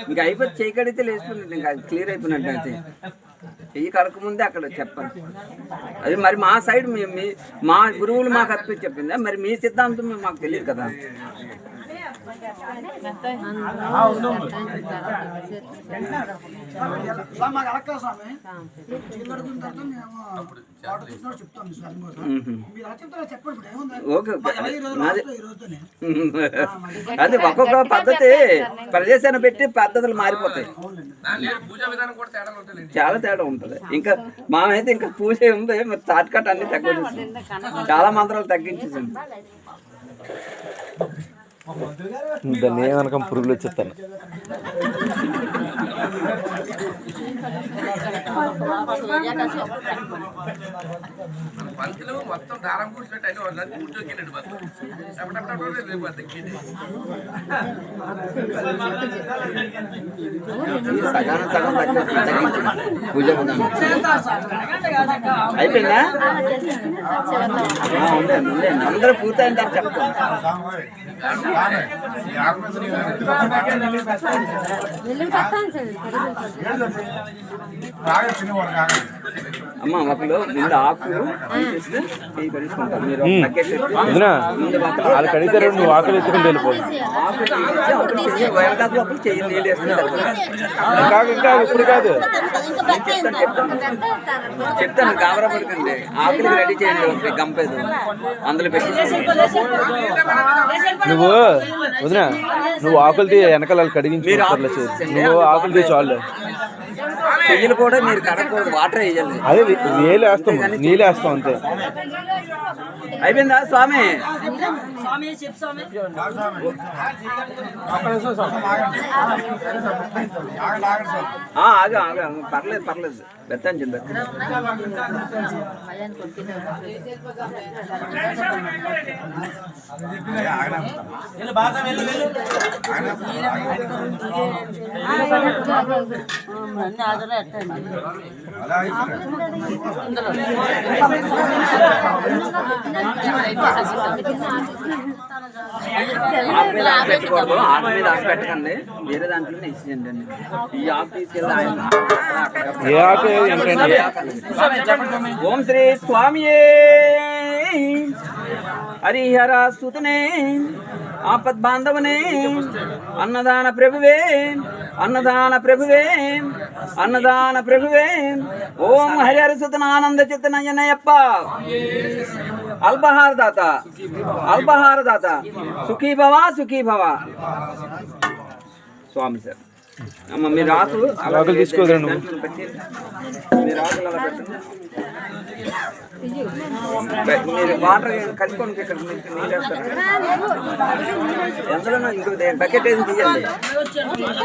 ఇంకా అయిపోతే చేయి కడిగితే లేచుకున్నట్టు, ఇంకా క్లియర్ అయిపోయినట్టు అయితే చెయ్యి కడక ముందే అక్కడ చెప్పండి. అది మరి మా సైడ్ మా గురువులు మాకు అర్పించి చెప్పిందా, మరి మీ సిద్ధాంతం మాకు తెలియదు కదా. అది ఒక్కొక్క పద్ధతి ప్రదేశాన్ని పెట్టి పద్ధతులు మారిపోతాయి, చాలా తేడా ఉంటుంది. ఇంకా మామైతే ఇంకా పూజ ఉంది, మరి షార్ట్ కట్ అన్ని తగ్గించేసి చాలా మంత్రాలు తగ్గించేసింది. దాన్ని ఏమనకం పురుగులు వచ్చేస్తాను. మొత్తం దారం కూర్చున్నట్టు అయిపోయిందా? అందరూ పూర్తయిన తర్వాత చెప్తాను. అమ్మ ఒకళ్ళు ముందు ఆకులు వాళ్ళు కడిగితే నువ్వు ఆకులు ఎత్తుకుని వెళ్ళిపోయి ఇంకా ఇప్పుడు కాదు చెప్తాను. గాబరా పడకండి, ఆకులు రెడీ చేయండి, గంపేది అందులో పెట్టి. నువ్వు వదినా నువ్వు ఆకులు తీ, వెనకాల కడిగించి నువ్వు ఆకులు తీ చాలు. చెయ్యలు కూడా మీరు కడకూడదు, వాటర్ వేయాలి. అదే నీళ్ళు వేస్తాం, నీళ్ళు వేస్తాం అంతే. అయిపోయిందా స్వామి? ఆగా ఆగా, పర్లేదు పర్లేదు, పెద్దాను చెప్పి పెట్టుకోవద్దు, ఆకు మీద ఆకు పెట్టకండి, వేరే దాంట్లో ఇచ్చేయండి అండి. ఈ ఆకు తీసుకెళ్ళి ఆయన ఓం శ్రీ స్వామియే హరిహర సుతనే ఆపద్ బాంధవనే అన్నదాన ప్రభువే అన్నదాన ప్రభువే అన్నదాన ప్రభువే ఓం హరిహర సుతనానంద చిత్తనయ్యనయ్యప్ప అల్పహార దాత అల్పహార దాత సుఖీ భవ సుఖీ భవ. స్వామి సార్ అమ్మ మీరు ఆకులు ఆకులు తీసుకోదండి, మీరు ఆకులు అలా పెట్టండి. మీరు వాటర్ కలుపుకొని ఇక్కడ నీళ్ళు వేస్తారు, ఎందులో ఇంకో బకెట్ ఏది తీయండి.